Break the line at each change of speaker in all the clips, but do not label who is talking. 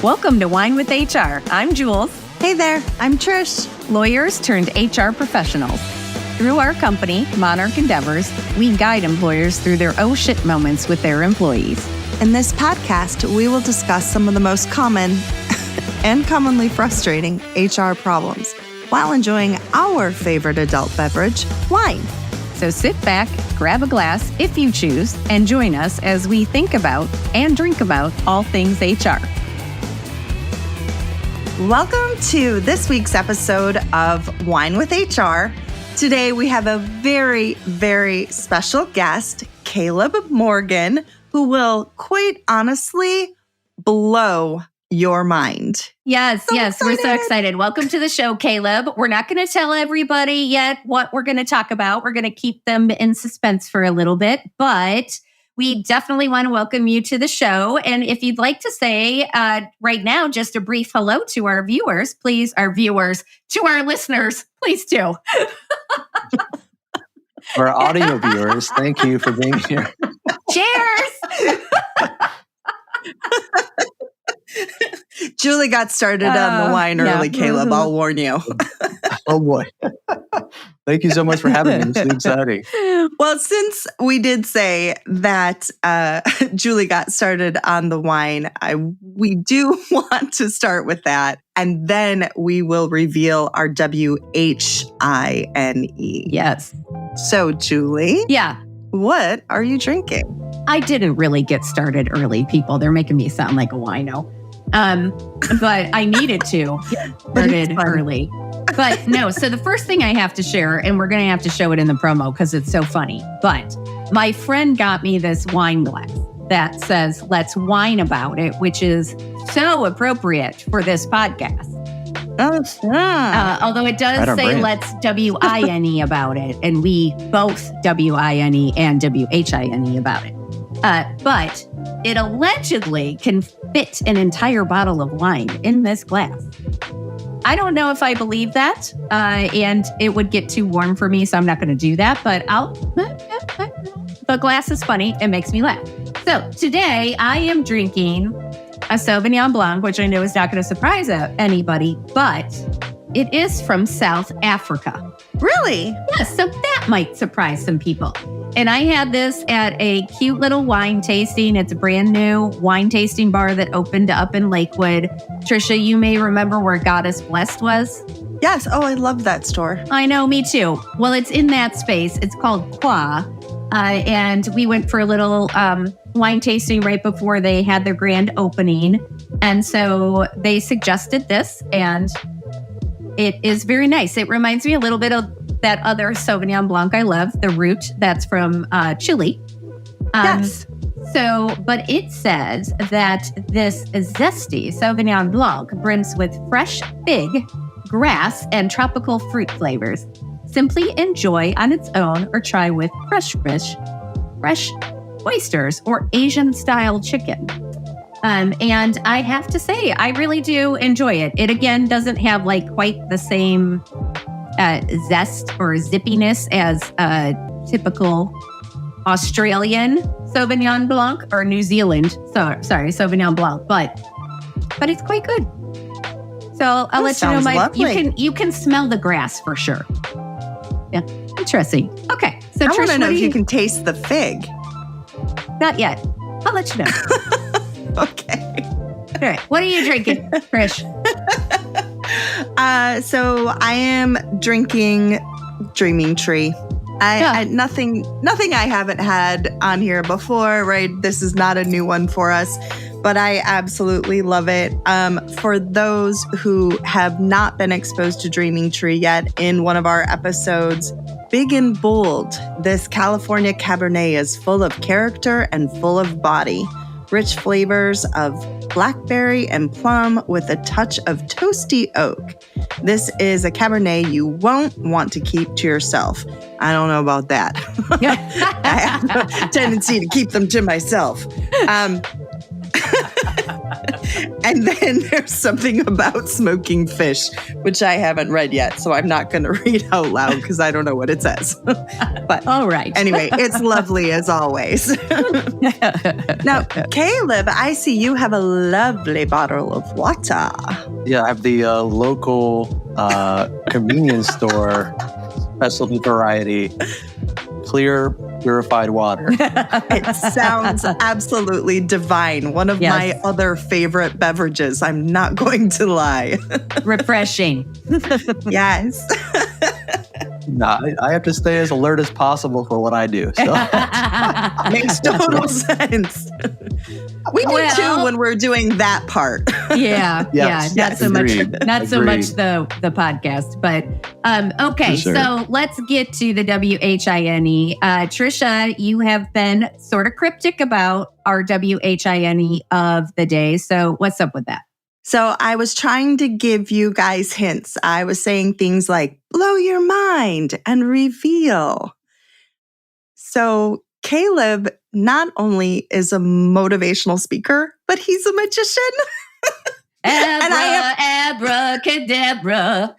Welcome to Wine with HR. I'm Jules.
Hey there, I'm Trish.
Lawyers turned HR professionals. Through our company, Monarch Endeavors, we guide employers through their oh shit moments with their employees.
In this podcast, we will discuss some of the most common and commonly frustrating HR problems while enjoying our favorite adult beverage, wine.
So sit back, grab a glass if you choose, and join us as we think about and drink about all things HR.
Welcome to this week's episode of Wine with HR. Today we have a very, very special guest, Caleb Morgan, who will quite honestly blow your mind.
Yes, we're so excited. Welcome to the show, Caleb. We're not going to tell everybody yet what we're going to talk about. We're going to keep them in suspense for a little bit, but we definitely want to welcome you to the show. And if you'd like to say right now, just a brief hello to our viewers, please, to our listeners, please do.
For our audio viewers, thank you for being here.
Cheers!
Julie got started on the wine early, Caleb. I'll warn you.
Oh boy. Thank you so much for having me. It's exciting.
Well, since we did say that Julie got started on the wine, we do want to start with that. And then we will reveal our WHINE.
Yes.
So, Julie.
Yeah.
What are you drinking?
I didn't really get started early, people. They're making me sound like a wino. But I needed to get started early. But no, so the first thing I have to share, and we're going to have to show it in the promo because it's so funny, but my friend got me this wine glass that says, "Let's wine about it," which is so appropriate for this podcast. Although it does say "Let's WINE about it," and we both WINE and WHINE about it. But it allegedly can fit an entire bottle of wine in this glass. I don't know if I believe that, and it would get too warm for me, so I'm not going to do that, but the glass is funny. It makes me laugh. So today I am drinking a Sauvignon Blanc, which I know is not going to surprise anybody, but it is from South Africa.
Really?
Yes, so that might surprise some people. And I had this at a cute little wine tasting. It's a brand new wine tasting bar that opened up in Lakewood. Trisha, you may remember where Goddess Blessed was.
Yes. Oh, I love that store.
I know, me too. Well, it's in that space. It's called Qua. And we went for a little wine tasting right before they had their grand opening. And so they suggested this, and it is very nice. It reminds me a little bit of that other Sauvignon Blanc I love, the Root, that's from Chile.
Yes.
But it says that this zesty Sauvignon Blanc brims with fresh fig, grass, and tropical fruit flavors. Simply enjoy on its own or try with fresh oysters or Asian-style chicken. And I have to say, I really do enjoy it. It, again, doesn't have like quite the same zest or zippiness as a typical Australian Sauvignon Blanc or New Zealand, Sauvignon Blanc, but it's quite good. So I'll let you know. You can smell the grass for sure. Yeah, interesting. Okay, so
I want to know if you can taste the fig.
Not yet. I'll let you know.
Okay.
All right. What are you drinking, Trish?
So I am drinking Dreaming Tree. Nothing I haven't had on here before, right? This is not a new one for us, but I absolutely love it. For those who have not been exposed to Dreaming Tree yet, in one of our episodes, Big and Bold, this California Cabernet is full of character and full of body. Rich flavors of blackberry and plum with a touch of toasty oak. This is a Cabernet you won't want to keep to yourself. I don't know about that. I have a tendency to keep them to myself. And then there's something about smoking fish, which I haven't read yet. So I'm not going to read out loud because I don't know what it says. But
all right.
Anyway, it's lovely as always. Now, Caleb, I see you have a lovely bottle of water.
Yeah, I have the local convenience store specialty variety clear purified water.
It sounds absolutely divine. One of my other favorite beverages. I'm not going to lie.
Refreshing.
Yes.
No, I have to stay as alert as possible for what I do. So.
Makes total sense. We do too when we're doing that part.
Yeah,
yes,
not so
agreed.
much. Not so much the podcast, but okay.
Sure.
So let's get to the WHINE. Trisha, you have been sort of cryptic about our WHINE of the day. So what's up with that?
So I was trying to give you guys hints. I was saying things like blow your mind and reveal. So Caleb not only is a motivational speaker, but he's a magician.
Abracadabra.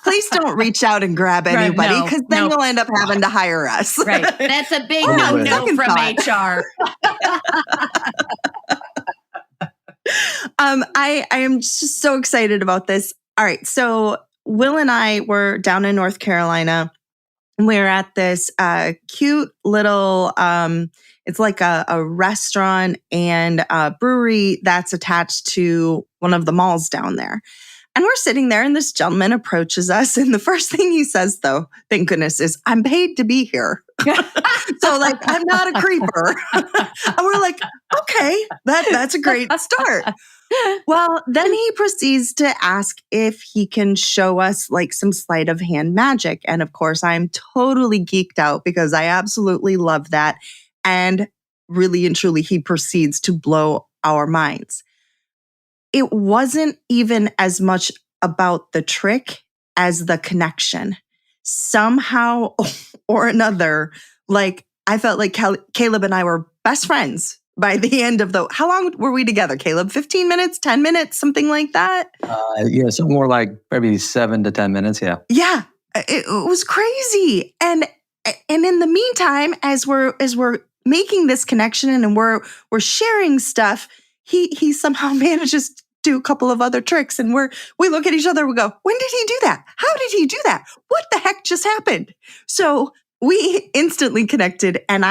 Please don't reach out and grab anybody because then you'll end up having to hire us.
Right. That's a big no from HR.
I am just so excited about this. All right. So Will and I were down in North Carolina. We're at this cute little, it's like a restaurant and a brewery that's attached to one of the malls down there. And we're sitting there and this gentleman approaches us. And the first thing he says, though, thank goodness, is I'm paid to be here. So like, I'm not a creeper. And we're like, okay, that's a great start. Well, then he proceeds to ask if he can show us like some sleight of hand magic. And of course, I'm totally geeked out because I absolutely love that. And really and truly, he proceeds to blow our minds. It wasn't even as much about the trick as the connection. Somehow or another, like I felt like Caleb and I were best friends by the end of how long were we together, Caleb? 15 minutes, 10 minutes, something like that?
Something more like maybe 7 to 10 minutes. Yeah.
Yeah. It was crazy. And in the meantime, as we're making this connection and we're sharing stuff, he somehow manages to do a couple of other tricks. And we look at each other, we go, when did he do that? How did he do that? What the heck just happened? So we instantly connected. And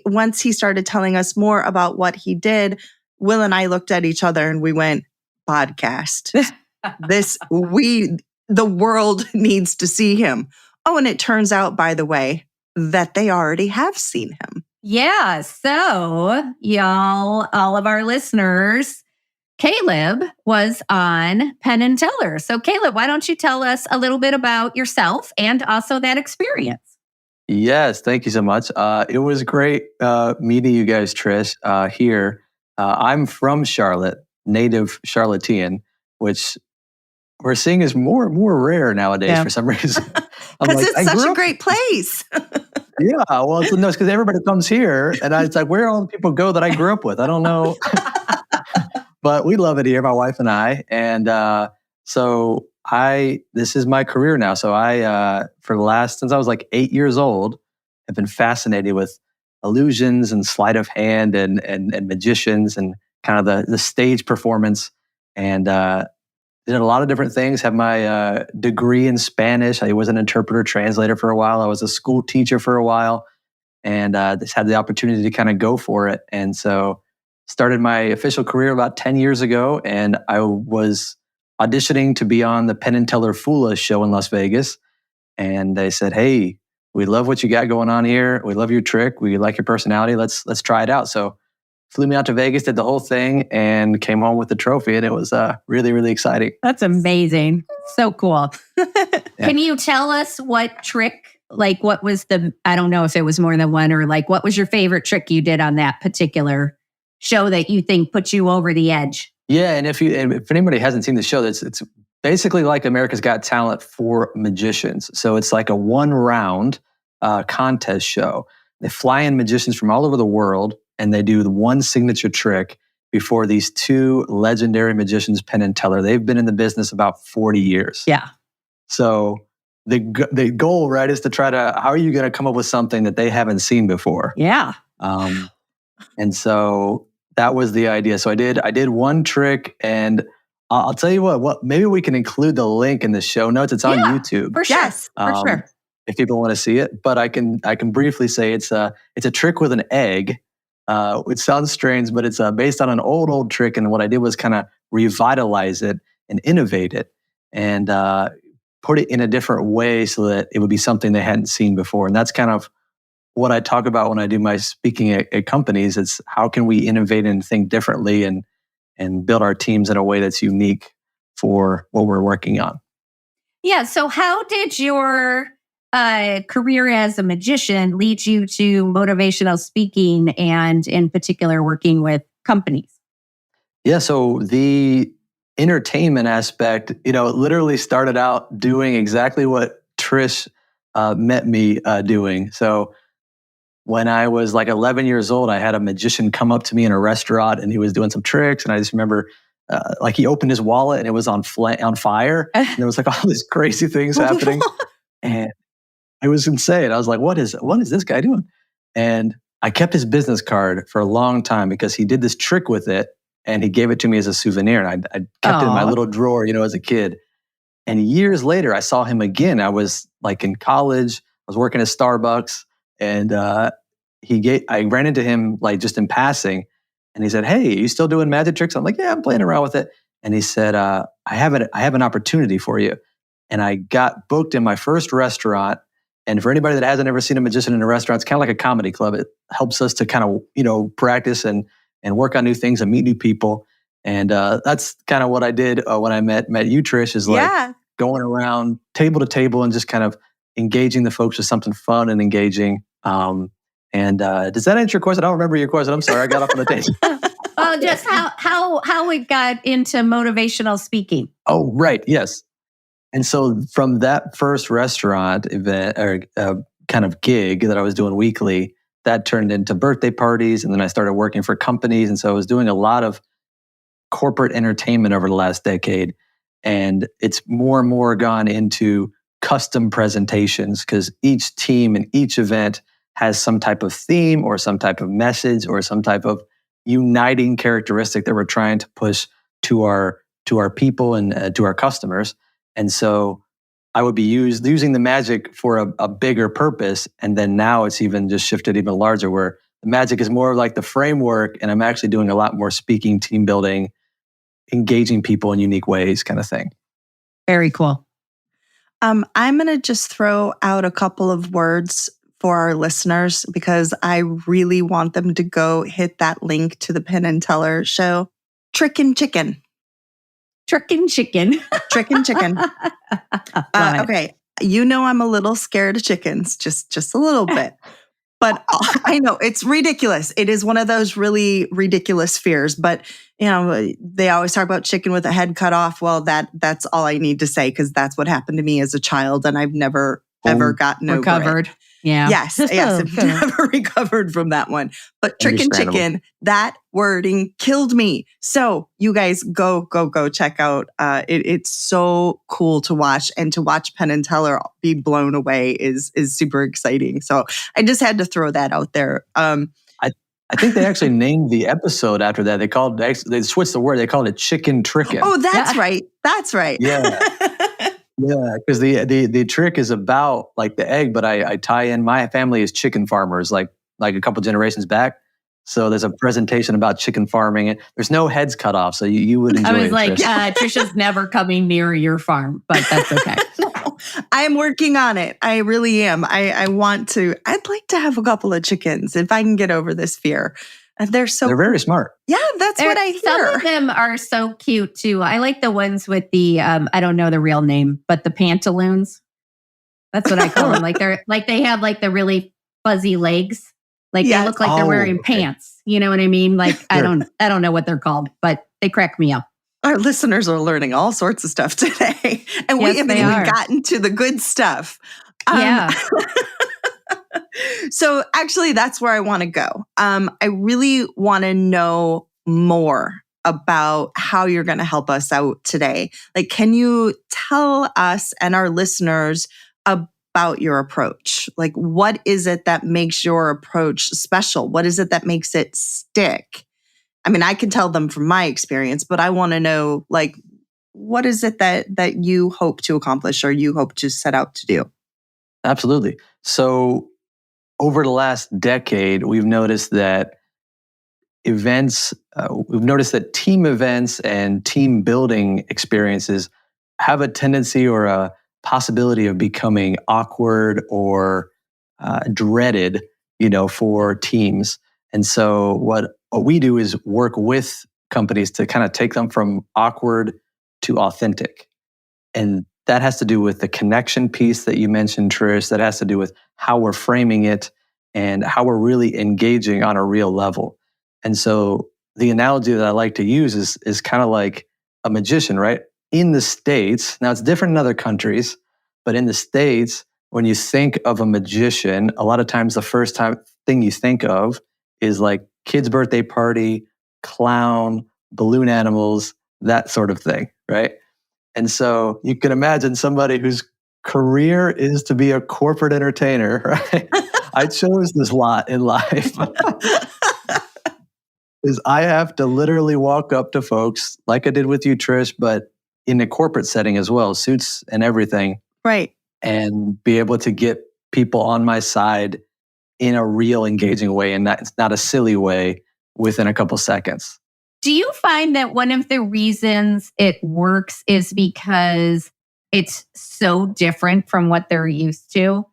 once he started telling us more about what he did, Will and I looked at each other and we went, podcast. The world needs to see him. Oh, and it turns out, by the way, that they already have seen him.
Yeah. So y'all, all of our listeners, Caleb was on Penn and Teller. So Caleb, why don't you tell us a little bit about yourself and also that experience?
Yes, thank you so much. It was great meeting you guys, Trish, here. I'm from Charlotte, native Charlottean, which we're seeing is more rare nowadays for some reason.
Because it's such a great place.
Yeah, well, it's because everybody comes here, and it's like, where all the people go that I grew up with? I don't know. But we love it here, my wife and I. And so this is my career now. So since I was like 8 years old, have been fascinated with illusions and sleight of hand and magicians and kind of the stage performance. And did a lot of different things. Have my degree in Spanish. I was an interpreter translator for a while. I was a school teacher for a while, and just had the opportunity to kind of go for it. And so started my official career about 10 years ago, and I was auditioning to be on the Penn and Teller Fula show in Las Vegas. And they said, "Hey, we love what you got going on here. We love your trick. We like your personality. Let's try it out." So flew me out to Vegas, did the whole thing, and came home with the trophy. And it was really, really exciting.
That's amazing. So cool. Can you tell us what trick, like what was I don't know if it was more than one, or like what was your favorite trick you did on that particular show that you think put you over the edge?
Yeah, and if anybody hasn't seen the show, it's basically like America's Got Talent for magicians. So it's like a 1-round contest show. They fly in magicians from all over the world, and they do the one signature trick before these two legendary magicians, Penn and Teller. They've been in the business about 40 years.
Yeah.
So the goal, right, is to try to, how are you going to come up with something that they haven't seen before?
Yeah.
And so that was the idea. So I did one trick, and I'll tell you what, maybe we can include the link in the show notes. It's on YouTube.
For sure.
Yes,
for sure.
If people want to see it, but I can briefly say it's a trick with an egg. It sounds strange, but it's based on an old trick. And what I did was kind of revitalize it and innovate it, and put it in a different way so that it would be something they hadn't seen before. And that's kind of what I talk about when I do my speaking at companies. It's how can we innovate and think differently and build our teams in a way that's unique for what we're working on.
Yeah. So how did your career as a magician lead you to motivational speaking and in particular working with companies?
Yeah. So the entertainment aspect, it literally started out doing exactly what Trish met me doing. So when I was like 11 years old, I had a magician come up to me in a restaurant, and he was doing some tricks. And I just remember, like, he opened his wallet and it was on fire, and there was like all these crazy things happening, and it was insane. I was like, "What is this guy doing?" And I kept his business card for a long time because he did this trick with it, and he gave it to me as a souvenir. And I kept it in my little drawer, as a kid. And years later, I saw him again. I was like in college. I was working at Starbucks. And I ran into him like just in passing, and he said, "Hey, are you still doing magic tricks?" I'm like, "Yeah, I'm playing around with it." And he said, "I have an opportunity for you." And I got booked in my first restaurant. And for anybody that hasn't ever seen a magician in a restaurant, it's kind of like a comedy club. It helps us to kind of practice and work on new things and meet new people. And that's kind of what I did when I met you, Trish. Is like going around table to table and just kind of engaging the folks with something fun and engaging. And does that answer your question? I don't remember your question. I'm sorry, I got off on the tangent.
Well, just how we got into motivational speaking.
Oh, right, yes. And so from that first restaurant event or kind of gig that I was doing weekly, that turned into birthday parties, and then I started working for companies, and so I was doing a lot of corporate entertainment over the last decade, and it's more and more gone into custom presentations because each team and each event has some type of theme or some type of message or some type of uniting characteristic that we're trying to push to our people and to our customers. And so I would be using the magic for a bigger purpose. And then now it's even just shifted even larger, where the magic is more like the framework, and I'm actually doing a lot more speaking, team building, engaging people in unique ways kind of thing.
Very cool.
I'm going to just throw out a couple of words for our listeners because I really want them to go hit that link to the Penn and Teller show. Trick and Chicken.
Trick and Chicken.
Trick and Chicken. Okay. I'm a little scared of chickens, just a little bit. But I know it's ridiculous. It is one of those really ridiculous fears. But, they always talk about chicken with a head cut off. Well, that's all I need to say because that's what happened to me as a child. And I've never, ever gotten
recovered.
over it.
Yeah.
Yes. I've never recovered from that one. But Trick and Chicken, that wording killed me. So you guys go check out. It's so cool to watch, and to watch Penn and Teller be blown away is super exciting. So I just had to throw that out there.
I think they actually named the episode after that. They switched the word. They called it Chicken Trickin'.
Oh, that's right. That's right.
Yeah. Yeah, because the trick is about like the egg, but I tie in, my family is chicken farmers, like a couple generations back. So there's a presentation about chicken farming, and there's no heads cut off, so you would enjoy it.
I was like, Trisha's never coming near your farm, but that's okay.
No, I'm working on it. I really am. I'd like to have a couple of chickens if I can get over this fear. And they're
very smart.
Yeah, that's what I hear.
Some of them are so cute too. I like the ones with the I don't know the real name, but the pantaloons. That's what I call them. They have like the really fuzzy legs. Like they look like they're wearing pants. You know what I mean? Like I don't know what they're called, but they crack me up.
Our listeners are learning all sorts of stuff today, and we haven't even gotten to the good stuff.
Yeah.
So actually, that's where I want to go. I really want to know more about how you're going to help us out today. Like, can you tell us and our listeners about your approach? Like, what is it that makes your approach special? What is it that makes it stick? I mean, I can tell them from my experience, but I want to know, like, what is it that you hope to accomplish or you hope to set out to do?
Absolutely. So over the last decade, we've noticed that team events and team building experiences have a tendency or a possibility of becoming awkward or dreaded, for teams. And so what we do is work with companies to kind of take them from awkward to authentic. And that has to do with the connection piece that you mentioned, Trish. That has to do with how we're framing it and how we're really engaging on a real level. And so the analogy that I like to use is kind of like a magician, right? In the States, now it's different in other countries, but in the States, when you think of a magician, a lot of times the first thing you think of is like kid's birthday party, clown, balloon animals, that sort of thing, right? And so you can imagine somebody whose career is to be a corporate entertainer, right? I chose this lot in life. Is I have to literally walk up to folks like I did with you, Trish, but in a corporate setting as well, suits and everything.
Right.
And be able to get people on my side in a real engaging way and not a silly way within a couple seconds.
Do you find that one of the reasons it works is because it's so different from what they're used to?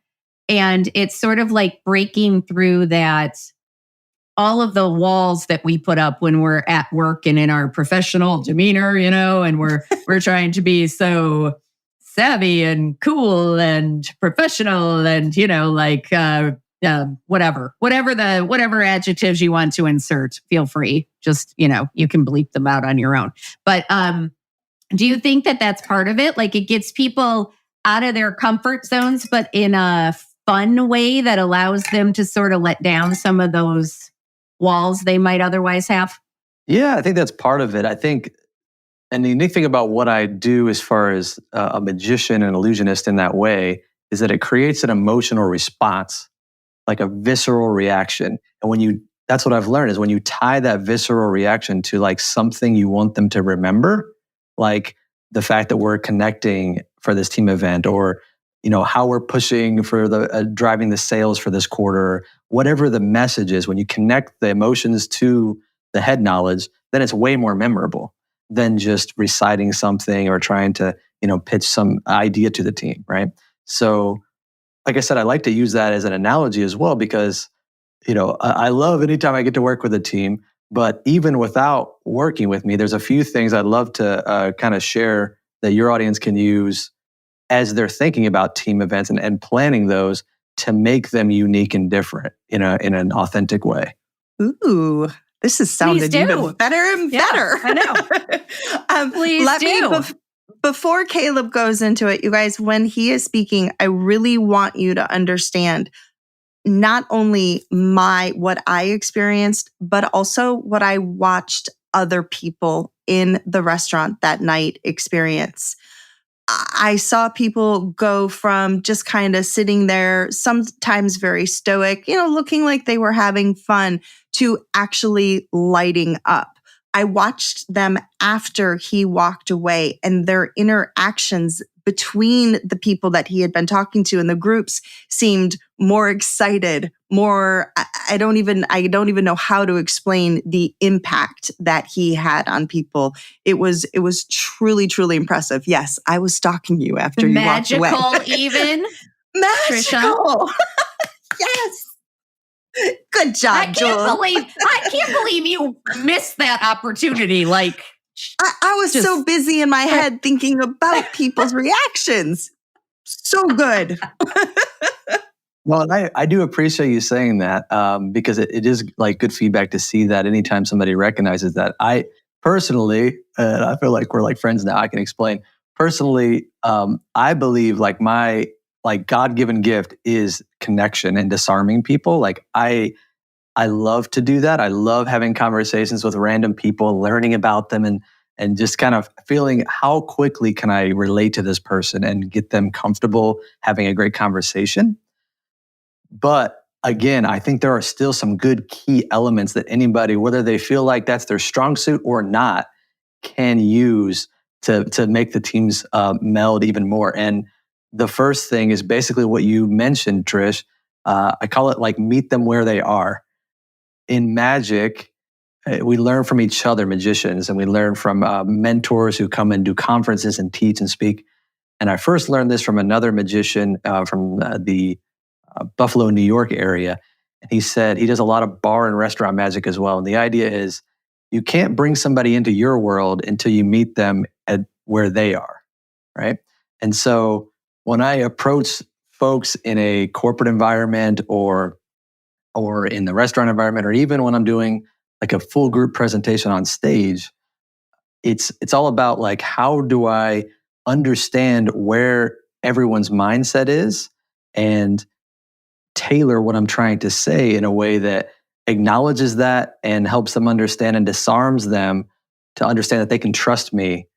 And it's sort of like breaking through that, all of the walls that we put up when we're at work and in our professional demeanor, and we're trying to be so savvy and cool and professional and, whatever adjectives you want to insert, feel free. Just, you can bleep them out on your own. But do you think that that's part of it? Like, it gets people out of their comfort zones, but in a fun way that allows them to sort of let down some of those walls they might otherwise have?
Yeah, I think that's part of it. I think, and the unique thing about what I do as far as a magician and illusionist in that way is that it creates an emotional response, like a visceral reaction. And that's what I've learned is when you tie that visceral reaction to like something you want them to remember, like the fact that we're connecting for this team event, or how we're pushing for the driving the sales for this quarter, whatever the message is, when you connect the emotions to the head knowledge, then it's way more memorable than just reciting something or trying to, pitch some idea to the team, right? So, like I said, I like to use that as an analogy as well because, I love anytime I get to work with a team, but even without working with me, there's a few things I'd love to kind of share that your audience can use as they're thinking about team events and planning those to make them unique and different in an authentic way.
Ooh, this has sounded even better and better.
I know. Please do.
Before Caleb goes into it, you guys, when he is speaking, I really want you to understand not only what I experienced, but also what I watched other people in the restaurant that night experience. I saw people go from just kind of sitting there, sometimes very stoic, looking like they were having fun, to actually lighting up. I watched them after he walked away, and their interactions between the people that he had been talking to in the groups seemed more excited, more, I don't even know how to explain the impact that he had on people. It was truly, truly impressive. Yes, I was stalking you after you walked away.
Magical even?
Magical. Yes. Good job, Joel.
I can't believe you missed that opportunity. Like,
I was so busy in my head thinking about people's reactions. So good.
Well, I do appreciate you saying that because it is like good feedback to see that anytime somebody recognizes that. I personally, I feel like we're like friends now, I can explain. Personally, I believe like my God-given gift is connection and disarming people. Like I love to do that. I love having conversations with random people, learning about them, and just kind of feeling how quickly can I relate to this person and get them comfortable having a great conversation. But again, I think there are still some good key elements that anybody, whether they feel like that's their strong suit or not, can use to make the teams meld even more. And the first thing is basically what you mentioned, Trish. I call it like meet them where they are. In magic, we learn from each other, magicians, and we learn from mentors who come and do conferences and teach and speak. And I first learned this from another magician from the Buffalo, New York area. And he said he does a lot of bar and restaurant magic as well. And the idea is you can't bring somebody into your world until you meet them at where they are, right? And so when I approach folks in a corporate environment or in the restaurant environment, or even when I'm doing like a full group presentation on stage, it's all about like, how do I understand where everyone's mindset is and tailor what I'm trying to say in a way that acknowledges that and helps them understand and disarms them to understand that they can trust me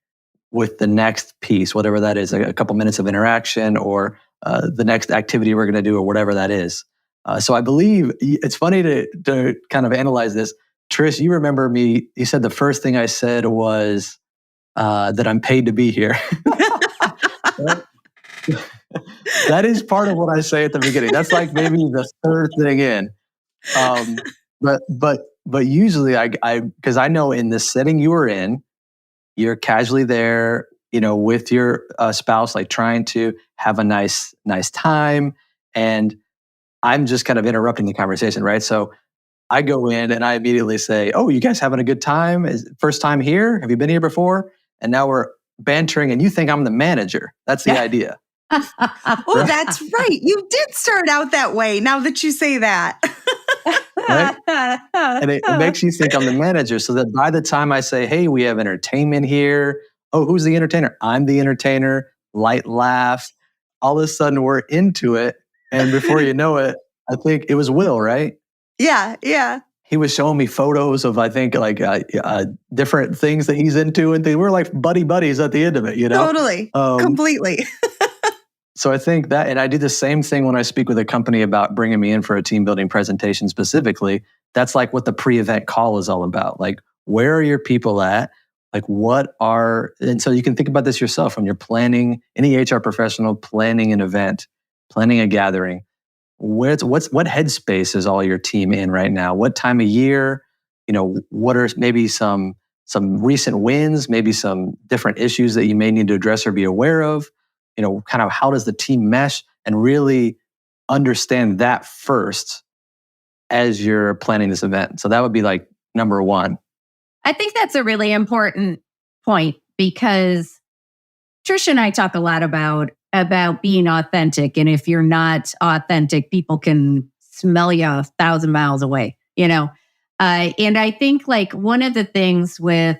with the next piece, whatever that is, a couple minutes of interaction or the next activity we're going to do or whatever that is. So I believe it's funny to kind of analyze this. Trish, you remember me, you said the first thing I said was that I'm paid to be here. That is part of what I say at the beginning. That's like maybe the third thing in. But usually I because I know in the setting you were in, you're casually there, with your spouse, like trying to have a nice time, and I'm just kind of interrupting the conversation, right? So I go in and I immediately say, "Oh, you guys having a good time? Is it first time here? Have you been here before?" And now we're bantering, and you think I'm the manager. That's the idea.
Oh, that's right. You did start out that way. Now that you say that.
Right? And it makes you think I'm the manager, so that by the time I say, "Hey, we have entertainment here." Oh, who's the entertainer? I'm the entertainer. Light laughs. All of a sudden, we're into it. And before you know it, I think it was Will, right?
Yeah.
He was showing me photos of, I think, like different things that he's into, and we're like buddies at the end of it,
Totally. Completely.
So I think that, and I do the same thing when I speak with a company about bringing me in for a team building presentation specifically. That's like what the pre-event call is all about. Like, where are your people at? Like, and so you can think about this yourself when you're planning, any HR professional planning an event, planning a gathering. What headspace is all your team in right now? What time of year? What are maybe some recent wins, maybe some different issues that you may need to address or be aware of? Kind of how does the team mesh, and really understand that first as you're planning this event. So that would be like number one.
I think that's a really important point, because Trish and I talk a lot about being authentic. And if you're not authentic, people can smell you 1,000 miles away, and I think like one of the things with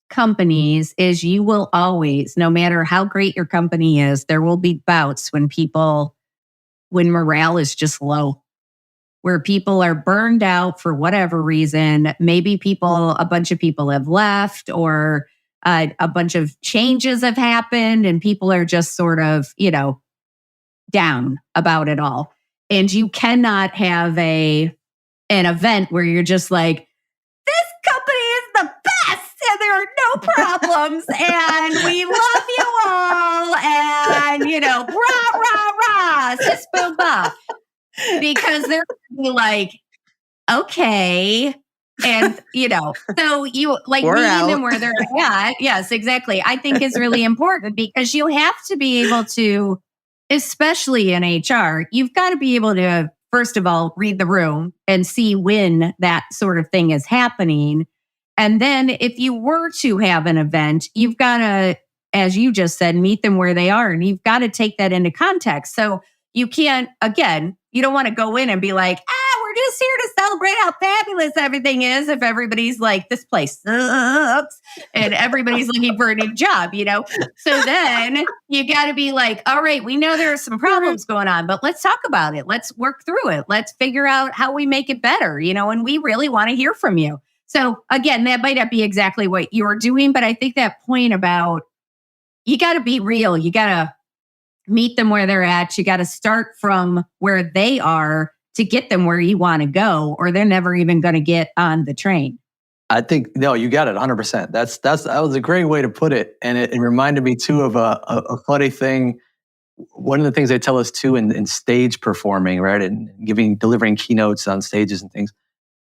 companies is you will always, no matter how great your company is, there will be bouts when morale is just low, where people are burned out for whatever reason. Maybe a bunch of people have left, or a bunch of changes have happened, and people are just sort of, down about it all. And you cannot have an event where you're just like, this company is the best and there are no problems and we love you all and, rah, rah, rah, sis, boom, bah. Because they're going to be like, okay. And, so you like
We're
meeting
out.
them where they're at. Yes, exactly. I think is really important, because you have to be able to, especially in HR, you've got to be able to, first of all, read the room and see when that sort of thing is happening. And then if you were to have an event, you've got to, as you just said, meet them where they are. And you've got to take that into context. So you can't, again, you don't want to go in and be like, we're just here to celebrate how fabulous everything is if everybody's like, this place sucks and everybody's looking for a new job, So then you got to be like, all right, we know there are some problems going on, but let's talk about it. Let's work through it. Let's figure out how we make it better, and we really want to hear from you. So again, that might not be exactly what you're doing, but I think that point about you got to be real. You got to meet them where they're at. You got to start from where they are to get them where you want to go, or they're never even going to get on the train.
I think, no, you got it 100%. That was a great way to put it. And it reminded me too of a funny thing. One of the things they tell us too in stage performing, right? And delivering keynotes on stages and things,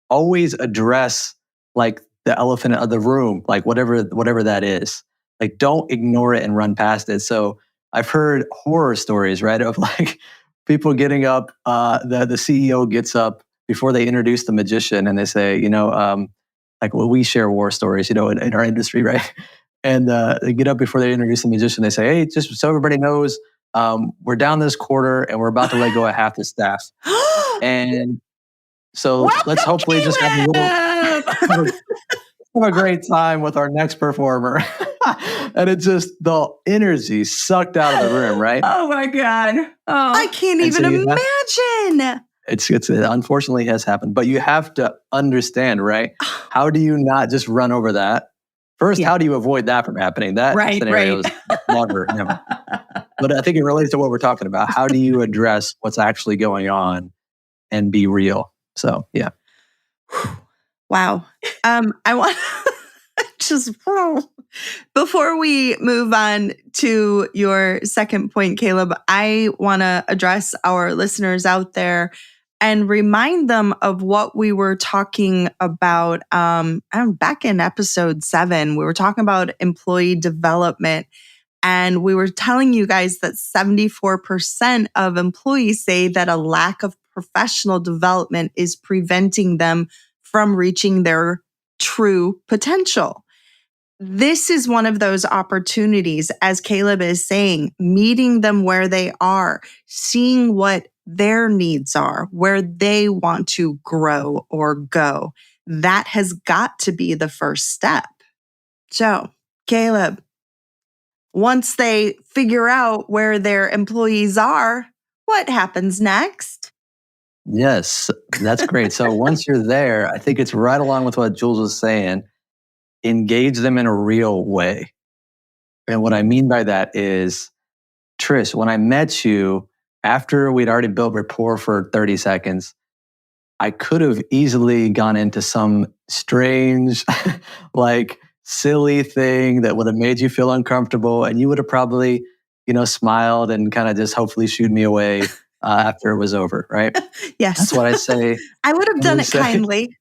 always address like the elephant of the room, like whatever that is. Like, don't ignore it and run past it. So I've heard horror stories, right, of like people getting up. The CEO gets up before they introduce the magician, and they say, we share war stories, in our industry, right? And they get up before they introduce the magician. They say, hey, just so everybody knows, we're down this quarter, and we're about to let go of half the staff. And so let's hopefully just have a great time with our next performer. And it's just the energy sucked out of the room, right?
Oh my God. Oh.
I can't even imagine.
It unfortunately has happened, but you have to understand, right? How do you not just run over that? First, how do you avoid that from happening? That scenario is never. But I think it relates to what we're talking about. How do you address what's actually going on and be real? So, yeah.
Wow. I want just before we move on to your second point, Caleb, I want to address our listeners out there and remind them of what we were talking about back in episode 7. We were talking about employee development, and we were telling you guys that 74% of employees say that a lack of professional development is preventing them from reaching their true potential. This is one of those opportunities, as Caleb is saying, meeting them where they are, seeing what their needs are, where they want to grow or go. That has got to be the first step. So, Caleb, once they figure out where their employees are, what happens next?
Yes, that's great. So once you're there, I think it's right along with what Jules was saying, engage them in a real way. And what I mean by that is, Trish, when I met you, after we'd already built rapport for 30 seconds, I could have easily gone into some strange, like silly thing that would have made you feel uncomfortable. And you would have probably, smiled and kind of just hopefully shooed me away after it was over, right?
Yes.
That's what I say.
I would have done it kindly.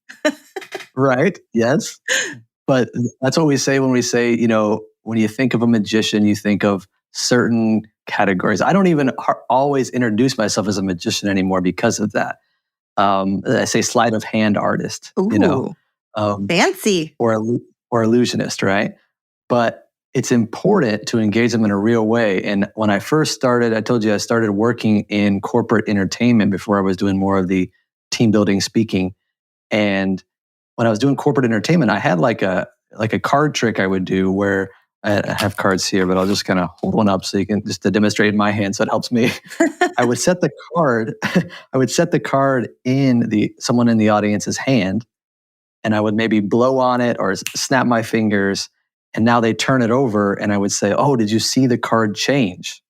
Right. Yes. But that's what we say when we say, when you think of a magician, you think of certain categories. I don't even always introduce myself as a magician anymore because of that. I say sleight of hand artist,
Ooh, fancy.
Or illusionist, right? But it's important to engage them in a real way. And when I first started, I told you I started working in corporate entertainment before I was doing more of the team building speaking. And when I was doing corporate entertainment, I had like a card trick I would do where I have cards here, but I'll just kind of hold one up so you can just to demonstrate in my hand, so it helps me. I would set the card in someone in the audience's hand, and I would maybe blow on it or snap my fingers, and now they turn it over, and I would say, "Oh, did you see the card change?"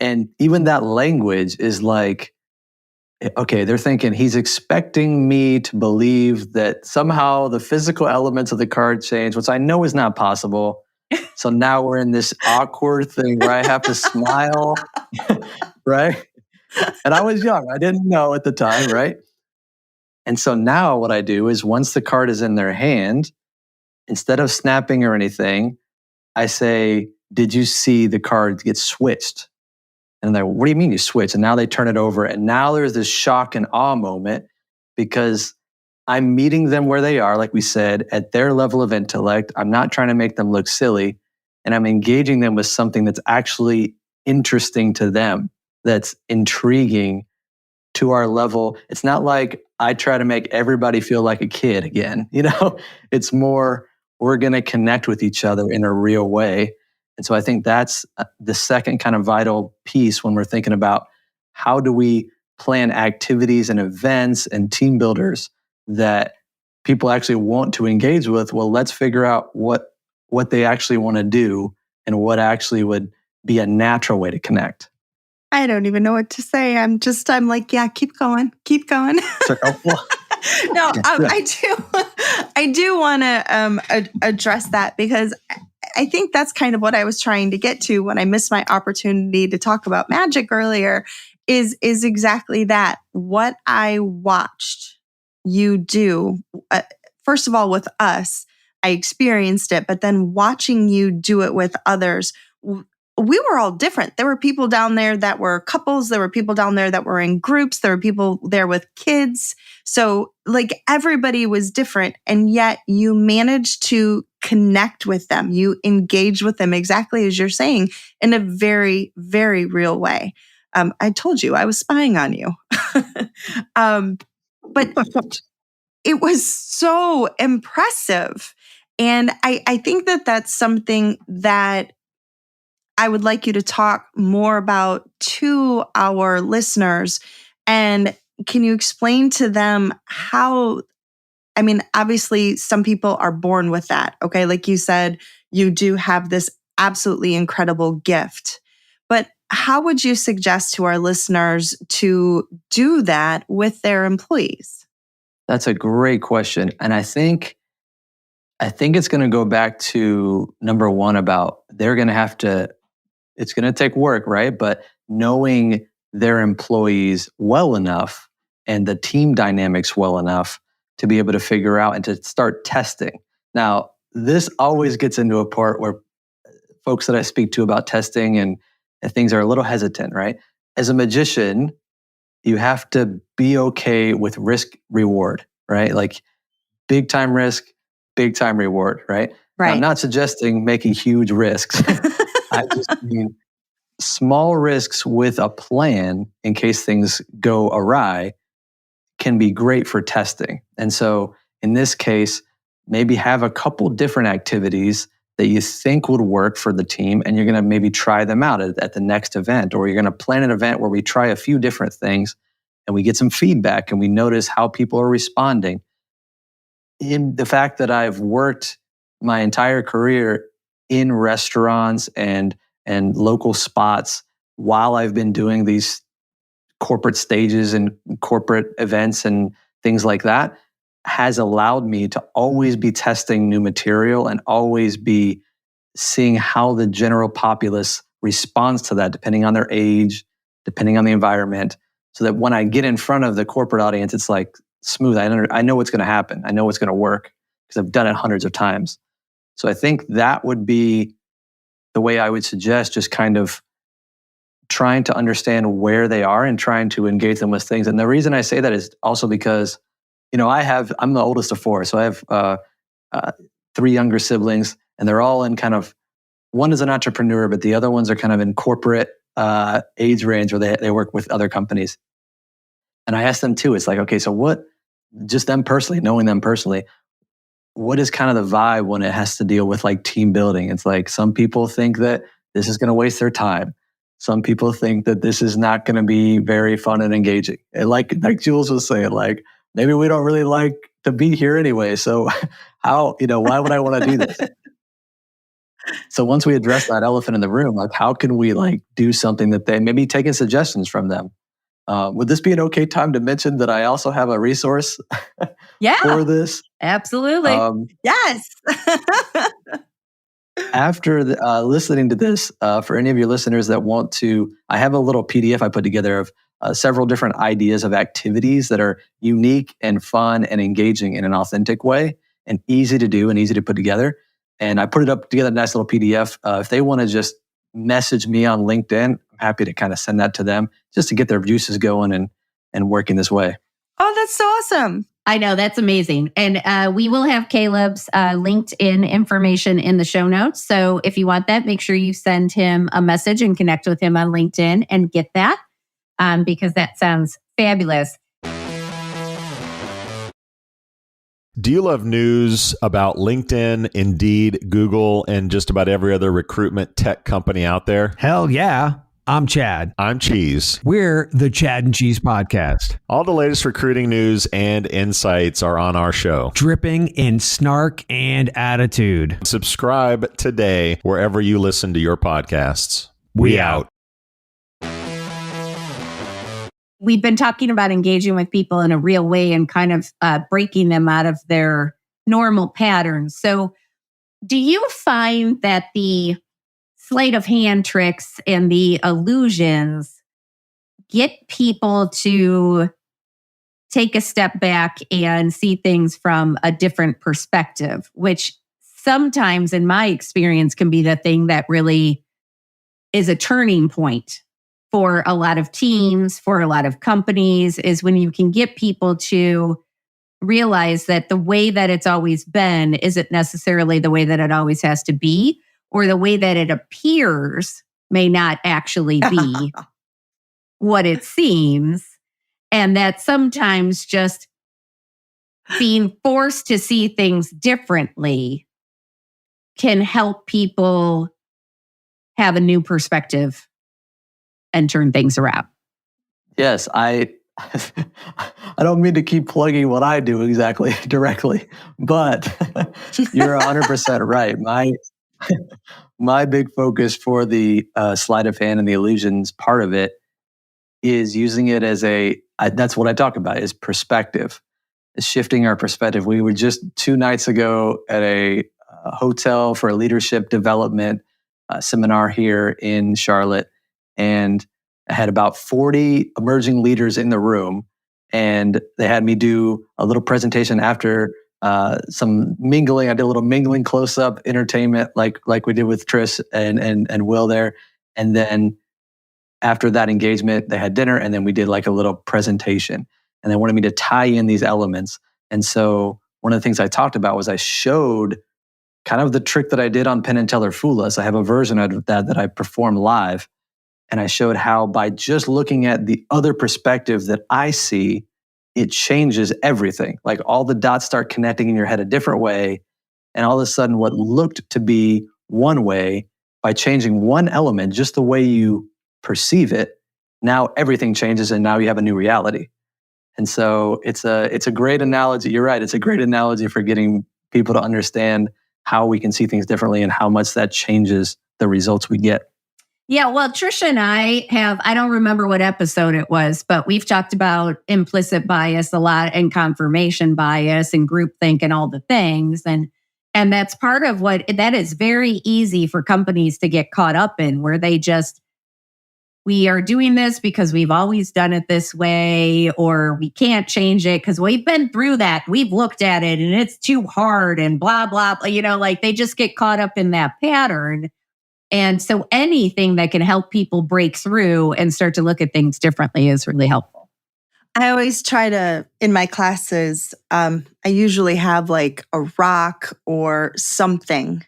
And even that language is like, okay, they're thinking he's expecting me to believe that somehow the physical elements of the card change, which I know is not possible. So now we're in this awkward thing where I have to smile, right? And I was young. I didn't know at the time, right? And so now what I do is once the card is in their hand, instead of snapping or anything, I say, "Did you see the card get switched?" And they're, "What do you mean you switch?" And now they turn it over. And now there's this shock and awe moment because I'm meeting them where they are, like we said, at their level of intellect. I'm not trying to make them look silly. And I'm engaging them with something that's actually interesting to them, that's intriguing to our level. It's not like I try to make everybody feel like a kid again. It's more we're going to connect with each other in a real way. And so I think that's the second kind of vital piece when we're thinking about how do we plan activities and events and team builders that people actually want to engage with. Well, let's figure out what they actually want to do and what actually would be a natural way to connect.
I don't even know what to say. I'm like, yeah, keep going.
So,
No, I do want to address that, because I think that's kind of what I was trying to get to when I missed my opportunity to talk about magic earlier, is exactly that. What I watched you do, first of all, with us, I experienced it, but then watching you do it with others, we were all different. There were people down there that were couples. There were people down there that were in groups. There were people there with kids. So like everybody was different. And yet you managed to connect with them. You engaged with them exactly as you're saying, in a very, very real way. I told you I was spying on you. But it was so impressive. And I think that that's something that I would like you to talk more about to our listeners. And can you explain to them how, obviously some people are born with that, okay? Like you said, you do have this absolutely incredible gift. But how would you suggest to our listeners to do that with their employees?
That's a great question. And I think it's going to go back to number one about it's going to take work, right? But knowing their employees well enough and the team dynamics well enough to be able to figure out and to start testing. Now, this always gets into a part where folks that I speak to about testing and things are a little hesitant, right? As a magician, you have to be okay with risk reward, right? Like big time risk, big time reward, right?
Right.
Now, I'm not suggesting making huge risks. I just mean small risks with a plan in case things go awry can be great for testing. And so in this case, maybe have a couple different activities that you think would work for the team, and you're going to maybe try them out at the next event, or you're going to plan an event where we try a few different things and we get some feedback and we notice how people are responding. In the fact that I've worked my entire career in restaurants and local spots while I've been doing these corporate stages and corporate events and things like that, has allowed me to always be testing new material and always be seeing how the general populace responds to that, depending on their age, depending on the environment, so that when I get in front of the corporate audience, it's like smooth. I know what's going to happen. I know what's going to work because I've done it hundreds of times. So I think that would be the way I would suggest, just kind of trying to understand where they are and trying to engage them with things. And the reason I say that is also because, I'm the oldest of four. So I have 3 younger siblings, and they're all in kind of, one is an entrepreneur, but the other ones are kind of in corporate age range where they work with other companies. And I asked them too, it's like, okay, so what, just them personally, knowing them personally, what is kind of the vibe when it has to deal with like team building? It's like some people think that this is going to waste their time. Some people think that this is not going to be very fun and engaging. And like Jules was saying, like, maybe we don't really like to be here anyway. So why would I want to do this? So once we address that elephant in the room, like how can we like do something that they maybe taking suggestions from them? Would this be an okay time to mention that I also have a resource for this?
Absolutely.
Yes.
After listening to this, for any of your listeners that want to, I have a little PDF I put together of several different ideas of activities that are unique and fun and engaging in an authentic way and easy to do and easy to put together. And I put it up together, a nice little PDF. If they want to just message me on LinkedIn, I'm happy to kind of send that to them just to get their juices going and working this way.
Oh, that's so awesome.
I know, that's amazing. And we will have Caleb's LinkedIn information in the show notes. So if you want that, make sure you send him a message and connect with him on LinkedIn and get that because that sounds fabulous.
Do you love news about LinkedIn, Indeed, Google, and just about every other recruitment tech company out there?
Hell yeah. I'm Chad.
I'm Cheese.
We're the Chad and Cheese Podcast.
All the latest recruiting news and insights are on our show.
Dripping in snark and attitude.
Subscribe today wherever you listen to your podcasts.
We out.
We've been talking about engaging with people in a real way and kind of breaking them out of their normal patterns. So do you find that the sleight of hand tricks and the illusions get people to take a step back and see things from a different perspective, which sometimes in my experience can be the thing that really is a turning point for a lot of teams, for a lot of companies, is when you can get people to realize that the way that it's always been isn't necessarily the way that it always has to be, or the way that it appears may not actually be what it seems. And that sometimes just being forced to see things differently can help people have a new perspective and turn things around.
Yes, I don't mean to keep plugging what I do exactly directly, but you're 100% right. My big focus for the sleight of hand and the illusions part of it is using it as that's what I talk about, is perspective. Is shifting our perspective. We were just 2 nights ago at a hotel for a leadership development seminar here in Charlotte, and I had about 40 emerging leaders in the room, and they had me do a little presentation after some mingling. I did a little mingling close-up entertainment like we did with Tris and Will there. And then after that engagement, they had dinner, and then we did like a little presentation. And they wanted me to tie in these elements. And so one of the things I talked about was I showed kind of the trick that I did on Penn and Teller Fool Us. I have a version of that I perform live. And I showed how by just looking at the other perspective that I see, it changes everything. Like all the dots start connecting in your head a different way. And all of a sudden, what looked to be one way, by changing one element, just the way you perceive it, now everything changes and now you have a new reality. And so it's a great analogy. You're right. It's a great analogy for getting people to understand how we can see things differently and how much that changes the results we get.
Yeah, well, Trisha and I don't remember what episode it was, but we've talked about implicit bias a lot and confirmation bias and groupthink and all the things. And that's part of that is very easy for companies to get caught up in, where we are doing this because we've always done it this way, or we can't change it because we've been through that. We've looked at it and it's too hard and blah, blah, blah. Like they just get caught up in that pattern. And so anything that can help people break through and start to look at things differently is really helpful.
I always try to, in my classes, I usually have like a rock or something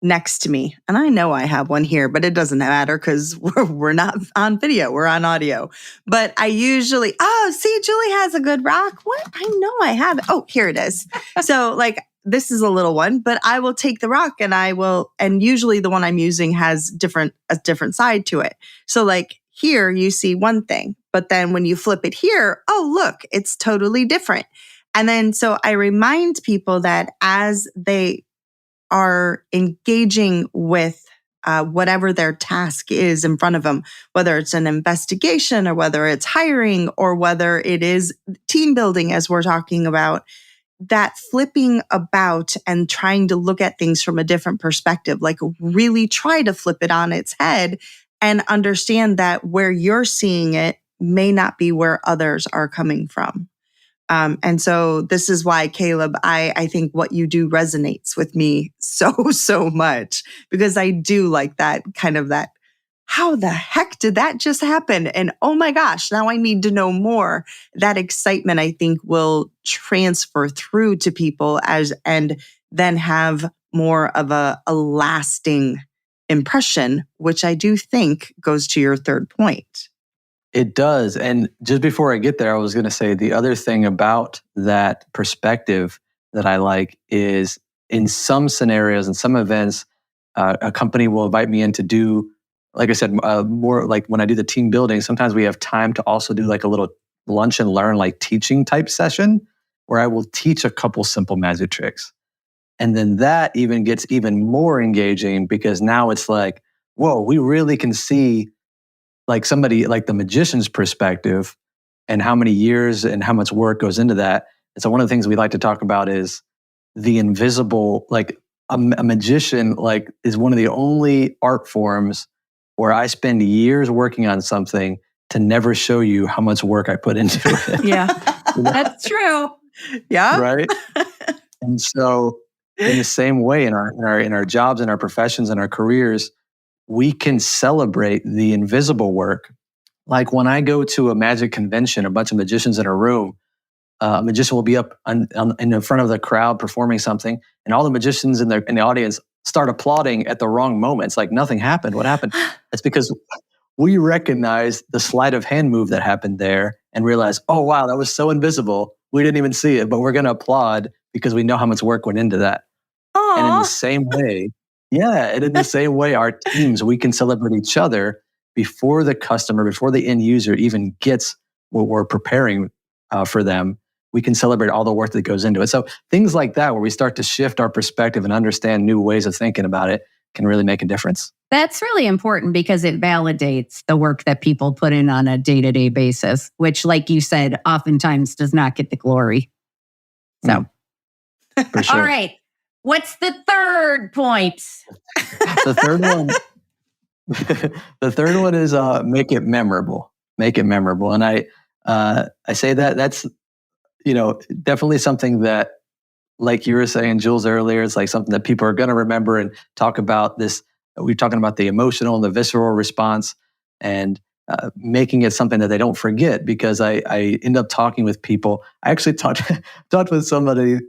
next to me. And I know I have one here, but it doesn't matter because we're not on video, we're on audio. But I usually, see, Julie has a good rock. What? I know I have it. Oh, here it is. So like, this is a little one, but I will take the rock and usually the one I'm using has a different side to it. So like here you see one thing, but then when you flip it here, oh, look, it's totally different. And then, so I remind people that as they are engaging with whatever their task is in front of them, whether it's an investigation or whether it's hiring or whether it is team building, as we're talking about, that flipping about and trying to look at things from a different perspective, like really try to flip it on its head and understand that where you're seeing it may not be where others are coming from. And so this is why, Caleb, I think what you do resonates with me so much, because I do like that kind of that, how the heck did that just happen? And oh my gosh, now I need to know more. That excitement, I think, will transfer through to people and then have more of a lasting impression, which I do think goes to your third point.
It does. And just before I get there, I was going to say the other thing about that perspective that I like is in some scenarios, in some events, a company will invite me in to do, like I said, more like when I do the team building, sometimes we have time to also do like a little lunch and learn, like teaching type session where I will teach a couple simple magic tricks. And then that even gets even more engaging because now it's like, whoa, we really can see like somebody like the magician's perspective and how many years and how much work goes into that. And so one of the things we like to talk about is the invisible, like a magician, like is one of the only art forms where I spend years working on something to never show you how much work I put into it.
Yeah, that's true.
Yeah.
Right. And so in the same way in our jobs, in our professions, in our careers, we can celebrate the invisible work. Like when I go to a magic convention, a bunch of magicians in a room, a magician will be up in the front of the crowd performing something, and all the magicians in the audience start applauding at the wrong moment. It's like nothing happened. What happened? It's because we recognize the sleight of hand move that happened there and realize, oh, wow, that was so invisible. We didn't even see it, but we're going to applaud because we know how much work went into that.
Aww.
And in the same way, and in the same way, our teams, we can celebrate each other before the customer, before the end user even gets what we're preparing for them. We can celebrate all the work that goes into it. So things like that, where we start to shift our perspective and understand new ways of thinking about it, can really make a difference.
That's really important because it validates the work that people put in on a day-to-day basis, which, like you said, oftentimes does not get the glory. So,
For sure.
All right. What's the third point?
The third one, the third one is make it memorable. Make it memorable, and I say that's definitely something that, like you were saying, Jules, earlier, it's like something that people are going to remember and talk about. This we're talking about the emotional and the visceral response, and making it something that they don't forget. Because I end up talking with people. I actually talked with somebody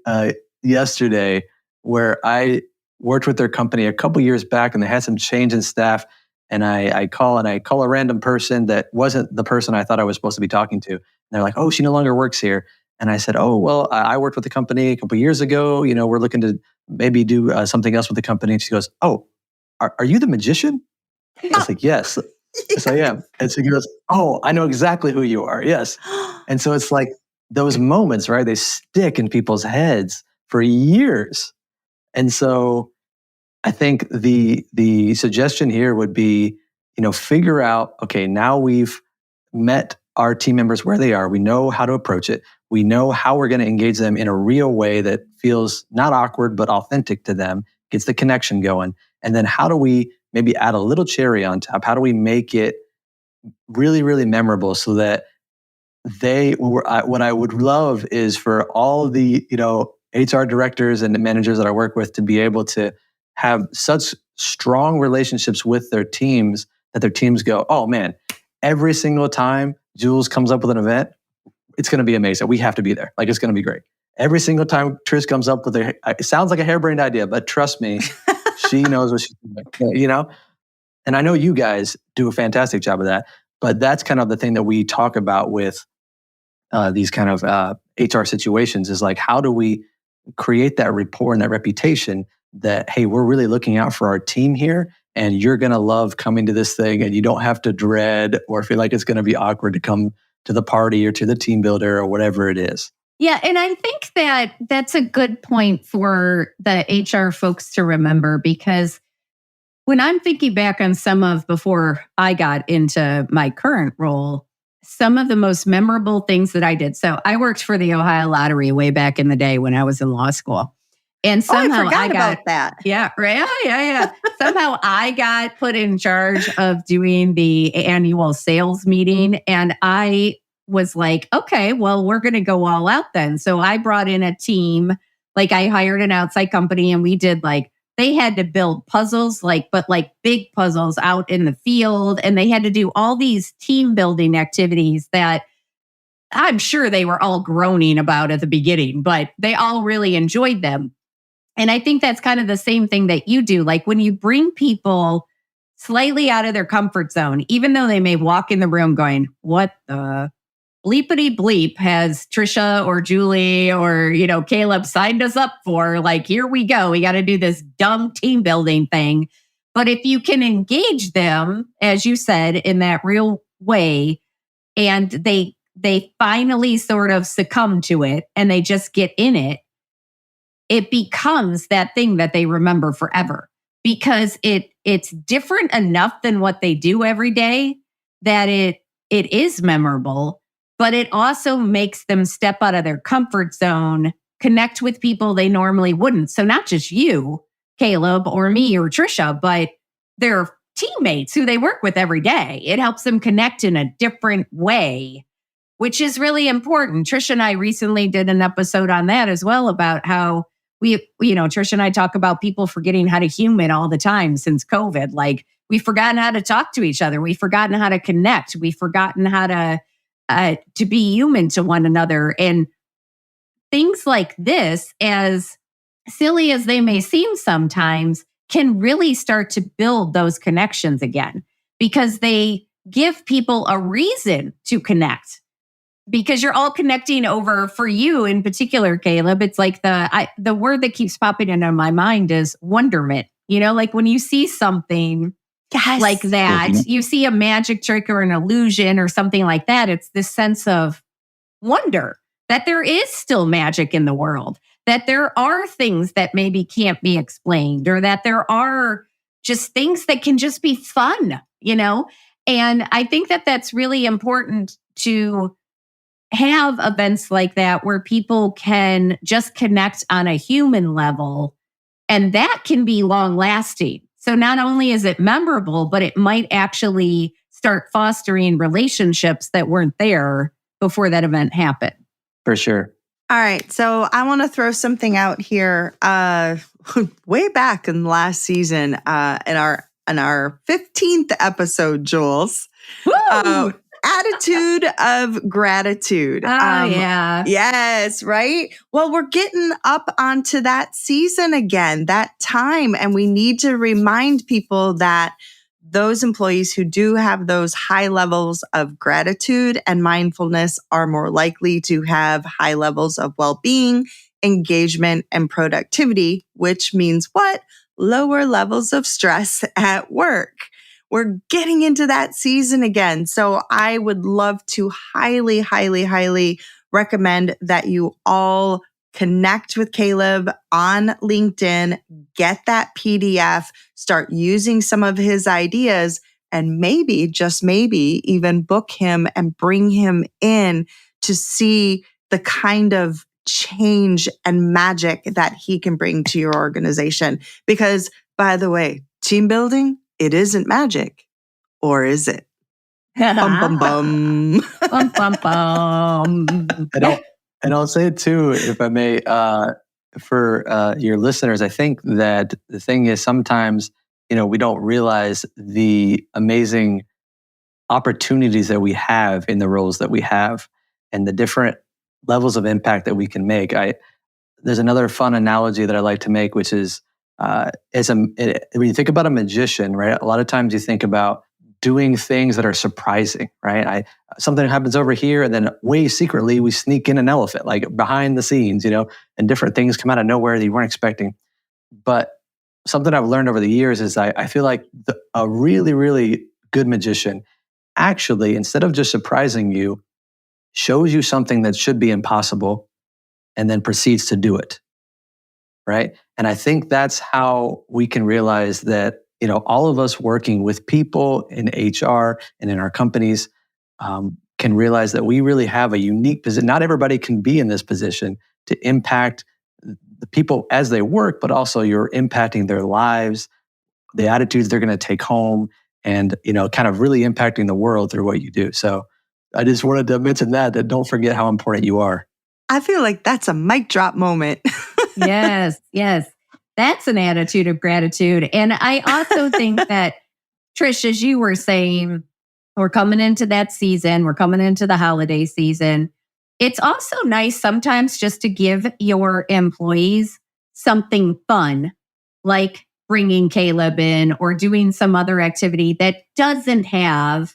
yesterday where I worked with their company a couple years back, and they had some change in staff. And I call a random person that wasn't the person I thought I was supposed to be talking to. And they're like, "Oh, she no longer works here." And I said, "Oh, well, I worked with the company a couple years ago. We're looking to maybe do something else with the company." And she goes, "Oh, are you the magician?" I was like, "Yes, yes, I am." And so he goes, "Oh, I know exactly who you are. Yes." And so it's like those moments, right? They stick in people's heads for years. And so I think the suggestion here would be, figure out, okay, now we've met our team members where they are. We know how to approach it. We know how we're going to engage them in a real way that feels not awkward, but authentic to them, gets the connection going. And then how do we maybe add a little cherry on top? How do we make it really, really memorable so that what I would love is for all the, HR directors and managers that I work with to be able to have such strong relationships with their teams that their teams go, "Oh man, every single time Jules comes up with an event, it's going to be amazing. We have to be there. Like, it's going to be great. Every single time Trish comes up with it sounds like a harebrained idea, but trust me, she knows what she's doing, And I know you guys do a fantastic job of that, but that's kind of the thing that we talk about with these kind of HR situations is like, how do we create that rapport and that reputation that, hey, we're really looking out for our team here, and you're going to love coming to this thing, and you don't have to dread or feel like it's going to be awkward to come to the party or to the team builder or whatever it is.
Yeah, and I think that that's a good point for the HR folks to remember, because when I'm thinking back on some of before I got into my current role, some of the most memorable things that I did. So I worked for the Ohio Lottery way back in the day when I was in law school. And somehow
I forgot about that.
Yeah, right. Yeah. Somehow I got put in charge of doing the annual sales meeting. And I was like, okay, well, we're going to go all out then. So I brought in a team, like I hired an outside company, and we did they had to build puzzles, but big puzzles out in the field. And they had to do all these team building activities that I'm sure they were all groaning about at the beginning, but they all really enjoyed them. And I think that's kind of the same thing that you do. Like when you bring people slightly out of their comfort zone, even though they may walk in the room going, what the bleepity bleep has Trisha or Julie or, Caleb signed us up for? Like, here we go. We got to do this dumb team building thing. But if you can engage them, as you said, in that real way, and they finally sort of succumb to it and they just get in it, it becomes that thing that they remember forever, because it's different enough than what they do every day that it is memorable, but it also makes them step out of their comfort zone, connect with people they normally wouldn't. So not just you, Caleb, or me or Trisha, but their teammates who they work with every day. It helps them connect in a different way, which is really important. Trisha and I recently did an episode on that as well, about how Trisha and I talk about people forgetting how to human all the time since COVID. Like, we've forgotten how to talk to each other. We've forgotten how to connect. We've forgotten how to be human to one another. And things like this, as silly as they may seem sometimes, can really start to build those connections again, because they give people a reason to connect. Because you're all connecting over, for you in particular, Caleb, it's like the word that keeps popping into my mind is wonderment. Like when you see something like that, you see a magic trick or an illusion or something like that, it's this sense of wonder that there is still magic in the world, that there are things that maybe can't be explained, or that there are just things that can just be fun, And I think that that's really important to have events like that where people can just connect on a human level, and that can be long lasting. So not only is it memorable, but it might actually start fostering relationships that weren't there before that event happened.
For sure.
All right. So I want to throw something out here. Way back in last season, in our 15th episode, Jules.
Woo!
Attitude of gratitude.
Yeah.
Yes, right? Well, we're getting up onto that season again, that time. And we need to remind people that those employees who do have those high levels of gratitude and mindfulness are more likely to have high levels of well-being, engagement, and productivity, which means what? Lower levels of stress at work. We're getting into that season again. So I would love to highly, highly, highly recommend that you all connect with Caleb on LinkedIn, get that PDF, start using some of his ideas, and maybe, just maybe, even book him and bring him in to see the kind of change and magic that he can bring to your organization. Because, by the way, team building, it isn't magic, or is it? Bum, bum, bum.
Bum, bum, bum.
And I'll say it too, if I may, for your listeners, I think that the thing is sometimes, we don't realize the amazing opportunities that we have in the roles that we have and the different levels of impact that we can make. There's another fun analogy that I like to make, which is, when you think about a magician, right? A lot of times you think about doing things that are surprising, right? Something happens over here, and then way secretly we sneak in an elephant, like behind the scenes, and different things come out of nowhere that you weren't expecting. But something I've learned over the years is I feel like a really, really good magician actually, instead of just surprising you, shows you something that should be impossible and then proceeds to do it, right? And I think that's how we can realize that, all of us working with people in HR and in our companies can realize that we really have a unique position. Not everybody can be in this position to impact the people as they work, but also you're impacting their lives, the attitudes they're going to take home, and, kind of really impacting the world through what you do. So I just wanted to mention that don't forget how important you are.
I feel like that's a mic drop moment.
Yes. That's an attitude of gratitude. And I also think that, Trish, as you were saying, we're coming into that season. We're coming into the holiday season. It's also nice sometimes just to give your employees something fun, like bringing Caleb in or doing some other activity that doesn't have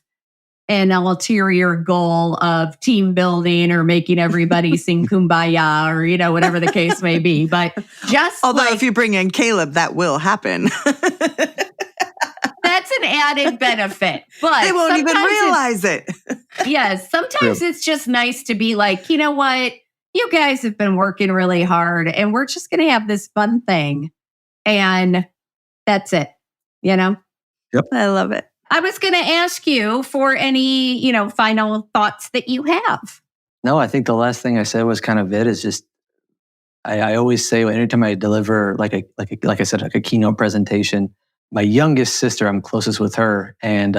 an ulterior goal of team building or making everybody sing Kumbaya or, whatever the case may be. But just
although if you bring in Caleb, that will happen.
That's an added benefit. But
they won't even realize it.
Yes. Sometimes it's just nice to be like, you know what? You guys have been working really hard and we're just going to have this fun thing. And that's it,
Yep.
I love it.
I was going to ask you for any, final thoughts that you have.
No, I think the last thing I said was kind of it. Is just I always say anytime I deliver like I said, like a keynote presentation, my youngest sister, I'm closest with her, and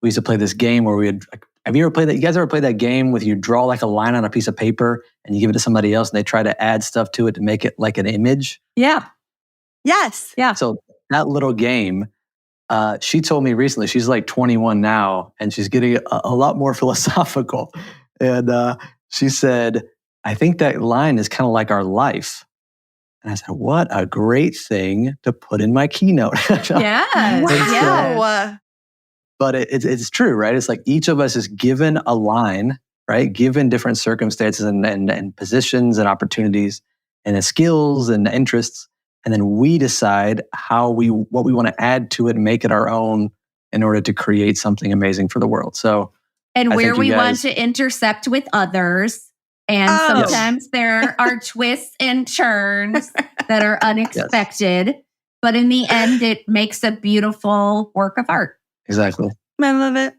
we used to play this game where we would. Have you ever played that? You guys ever played that game with you draw like a line on a piece of paper and you give it to somebody else and they try to add stuff to it to make it like an image?
Yeah.
Yes.
Yeah.
So that little game. She told me recently, she's like 21 now, and she's getting a lot more philosophical. And she said, I think that line is kind of like our life. And I said, what a great thing to put in my keynote.
Yeah.
Wow.
But it's true, right? It's like each of us is given a line, right? Given different circumstances and positions and opportunities and skills and interests. And then we decide what we want to add to it and make it our own in order to create something amazing for the world. So,
and where we want to intersect with others. And sometimes there are twists and turns that are unexpected. Yes. But in the end, it makes a beautiful work of art.
Exactly.
I love it.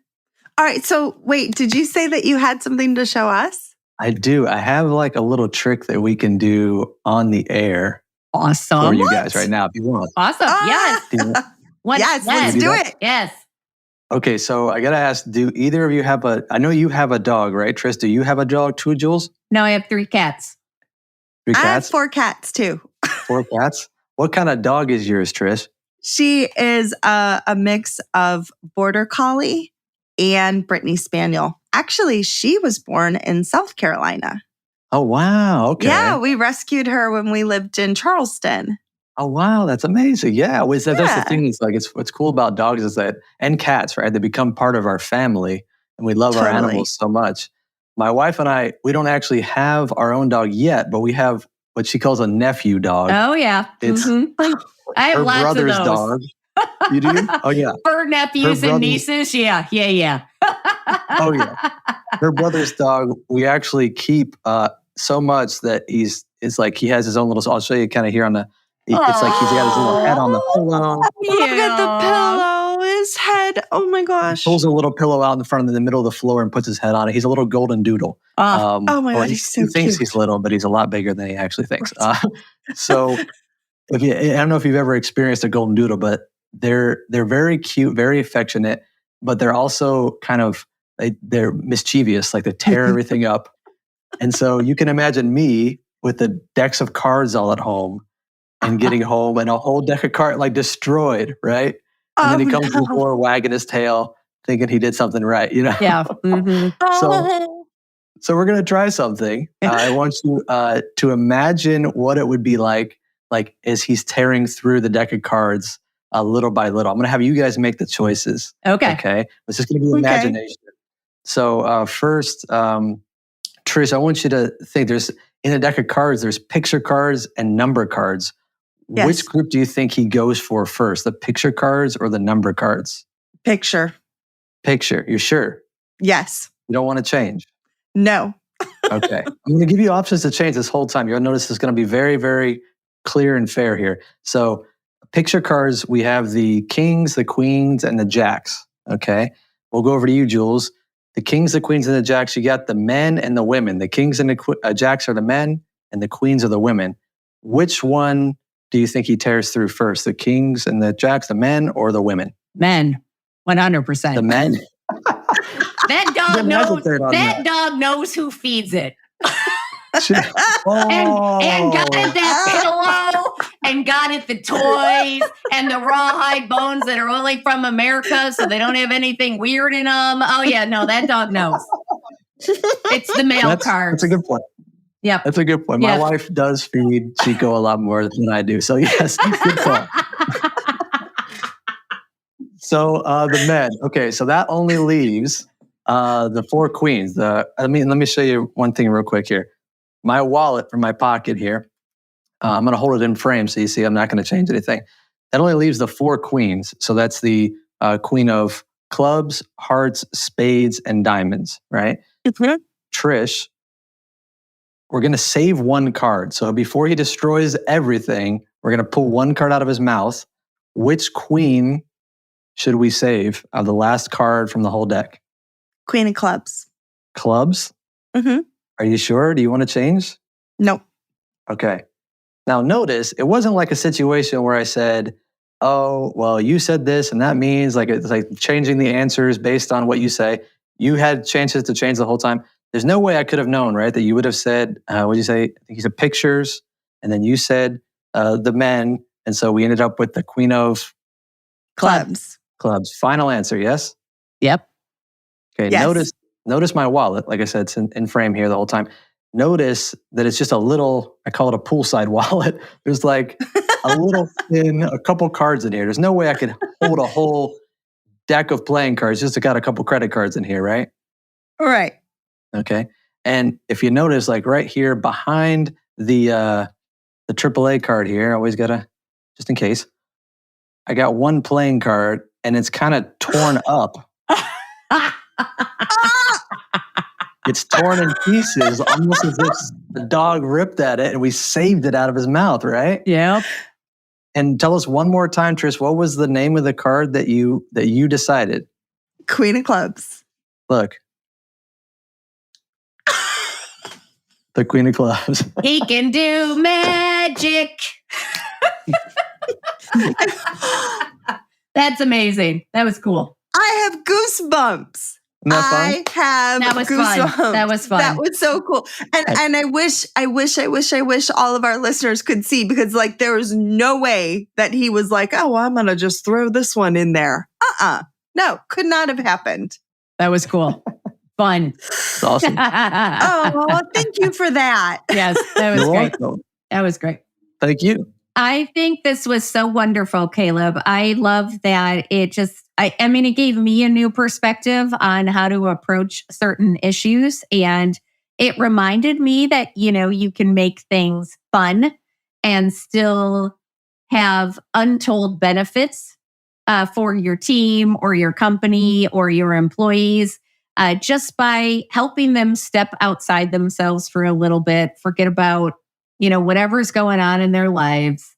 All right. So wait, did you say that you had something to show us?
I do. I have like a little trick that we can do on the air.
Awesome.
For you guys right now, if you want.
Awesome. Yes.
Yes, let's do it.
Yes.
Okay, so I got to ask, do either of you have I know you have a dog, right, Trish? Do you have a dog too, Jules?
No, I have 3 cats.
3 cats?
I have 4 cats too.
4 cats? What kind of dog is yours, Trish?
She is a mix of Border Collie and Brittany Spaniel. Actually, she was born in South Carolina.
Oh, wow. Okay.
Yeah, we rescued her when we lived in Charleston.
Oh, wow. That's amazing. Yeah. That's the thing. It's like, what's cool about dogs is that, and cats, right? They become part of our family and we love our animals so much. My wife and I, we don't actually have our own dog yet, but we have what she calls a nephew dog.
Oh, yeah.
It's
I have
her
lots
brother's
of those.
dog. You do? Oh, yeah.
For nephews and nieces? Yeah.
Oh, yeah. Her brother's dog, we actually keep so much that it's like he has his own little, I'll show you kind of here on the, it's like he's got his little head on the pillow.
Look at the pillow, his head. Oh my gosh.
He pulls a little pillow out in front of the middle of the floor and puts his head on it. He's a little golden doodle.
Oh my gosh, he's so
he thinks
cute.
He's little, but he's a lot bigger than he actually thinks. So I don't know if you've ever experienced a golden doodle, but they're very cute, very affectionate, but they're also kind of, they're mischievous, like they tear everything up. And so you can imagine me with the decks of cards all at home and getting home and a whole deck of cards like destroyed, right? And then he comes to the floor wagging his tail, thinking he did something right, you know?
Yeah. Mm-hmm.
So we're going to try something. I want you to imagine what it would be like as he's tearing through the deck of cards little by little. I'm going to have you guys make the choices. Okay. It's just going to be imagination. So first, Trish, I want you to think in a deck of cards, there's picture cards and number cards. Yes. Which group do you think he goes for first, the picture cards or the number cards?
Picture.
You're sure?
Yes.
You don't want to change?
No.
Okay. I'm going to give you options to change this whole time. You'll notice it's going to be very, very clear and fair here. So picture cards, we have the kings, the queens, and the jacks. Okay. We'll go over to you, Jules. The kings, the queens, and the jacks, you got the men and the women. The kings and the jacks are the men, and the queens are the women. Which one do you think he tears through first? The kings and the jacks, the men, or the women?
Men, 100%.
The men.
That dog knows who feeds it. And got it that pillow, and got it the toys, and the rawhide bones that are only from America, so they don't have anything weird in them. Oh yeah, no, that dog knows. It's the male card.
That's a good point.
Yeah,
that's a good point. My wife does feed Chico a lot more than I do, so yes, good call. So the men. Okay, so that only leaves the 4 queens. Let me show you one thing real quick here. My wallet from my pocket here. I'm going to hold it in frame so you see I'm not going to change anything. That only leaves the 4 queens. So that's the queen of clubs, hearts, spades, and diamonds, right? Trish, we're going to save 1 card. So before he destroys everything, we're going to pull 1 card out of his mouth. Which queen should we save of the last card from the whole deck?
Queen of clubs.
Clubs?
Mm-hmm.
Are you sure? Do you want to change?
Nope.
Okay. Now notice, it wasn't like a situation where I said, oh, well, you said this and that means like it's like changing the answers based on what you say. You had chances to change the whole time. There's no way I could have known, right? That you would have said, what did you say? I think you said pictures. And then you said the men. And so we ended up with the queen of
Clubs.
clubs. Final answer, yes?
Yep.
Okay,
Yes.
notice my wallet. Like I said, it's in frame here the whole time. Notice that it's just a little, I call it a poolside wallet. There's like a little thin, a couple cards in here. There's no way I could hold a whole deck of playing cards. Just got a couple credit cards in here, right?
All right.
Okay. And if you notice, like right here behind the AAA card here, I always gotta, just in case, I got 1 playing card and it's kind of torn up. It's torn in pieces, almost as if the dog ripped at it and we saved it out of his mouth, right?
Yep.
And tell us one more time, Trish, what was the name of the card that you decided?
Queen of clubs.
Look. The Queen of Clubs.
He can do magic. That's amazing. That was cool.
I have goosebumps. I have
That was
goosebumps.
fun. That was fun.
That was so cool. And I wish all of our listeners could see, because like there was no way that he was like, oh, I'm gonna just throw this one in there. No, could not have happened.
That was cool. Fun.
It's awesome.
Oh, thank you for that.
Yes, that was
You're
great.
welcome.
That was great.
Thank you.
I think this was so wonderful, Caleb. I love that it just, I mean, it gave me a new perspective on how to approach certain issues. And it reminded me that, you know, you can make things fun and still have untold benefits for your team or your company or your employees just by helping them step outside themselves for a little bit, forget about, you know, whatever's going on in their lives,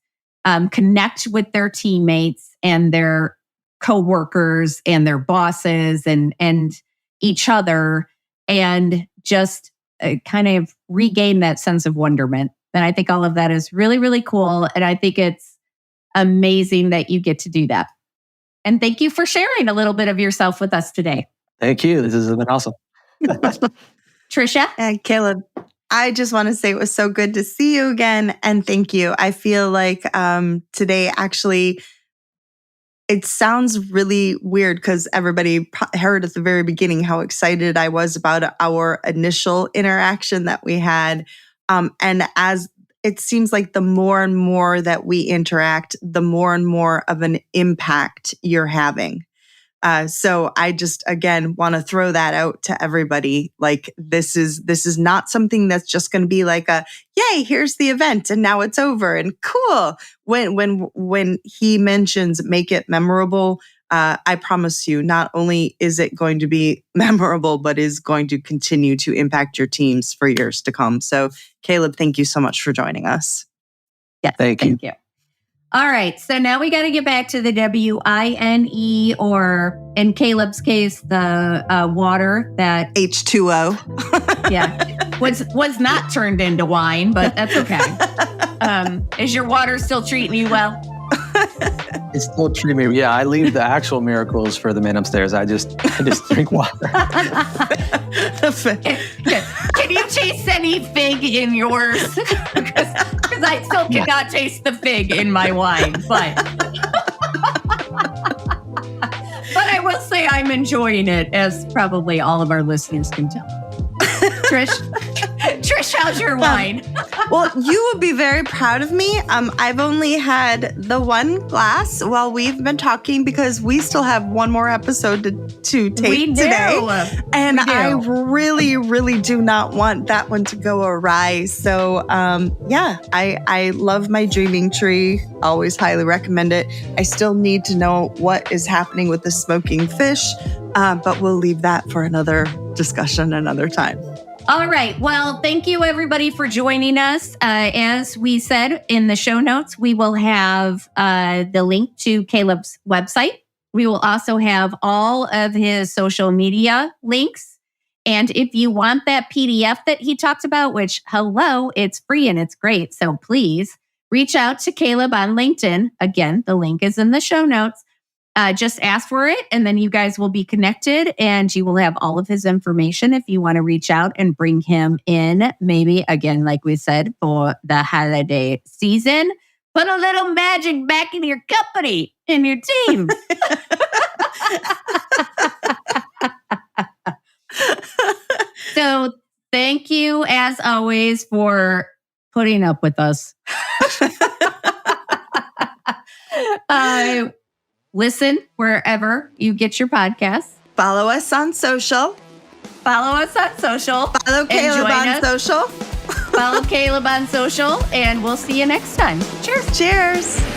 connect with their teammates and their coworkers and their bosses and each other, and just kind of regain that sense of wonderment. And I think all of that is really, really cool. And I think it's amazing that you get to do that. And thank you for sharing a little bit of yourself with us today.
Thank you. This has been awesome.
Tricia?
And Caleb, I just want to say it was so good to see you again. And thank you. I feel like today actually, it sounds really weird because everybody heard at the very beginning how excited I was about our initial interaction that we had. And as it seems like the more and more that we interact, the more and more of an impact you're having. So I just, again, want to throw that out to everybody. Like, this is not something that's just going to be like a, yay, here's the event and now it's over and cool. When he mentions make it memorable, I promise you, not only is it going to be memorable, but is going to continue to impact your teams for years to come. So Caleb, thank you so much for joining us.
Yeah, thank you. All right, so now we got to get back to the WINE, or in Caleb's case, the water that
H2O.
Yeah, was not turned into wine, but that's okay. Is your water still treating you well?
It's still treating me. Yeah, I leave the actual miracles for the man upstairs. I just drink water.
Can you taste any fig in yours? Because I still cannot taste the fig in my wine, but I will say I'm enjoying it, as probably all of our listeners can tell. Trish, how's your wine?
Well, you would be very proud of me. I've only had the one glass while we've been talking because we still have one more episode to tape today. And I really, really do not want that one to go awry. So, I love my dreaming tree. Always highly recommend it. I still need to know what is happening with the smoking fish, but we'll leave that for another discussion another time.
All right. Well, thank you everybody for joining us. As we said in the show notes, we will have the link to Caleb's website. We will also have all of his social media links. And if you want that PDF that he talked about, which, hello, it's free and it's great. So please reach out to Caleb on LinkedIn. Again, the link is in the show notes. Just ask for it, and then you guys will be connected, and you will have all of his information if you want to reach out and bring him in, maybe, again, like we said, for the holiday season. Put a little magic back in your company, in your team. So thank you, as always, for putting up with us. Listen wherever you get your podcasts.
Follow us on social.
Follow
Caleb on social.
Follow Caleb on social, and we'll see you next time. Cheers.
Cheers.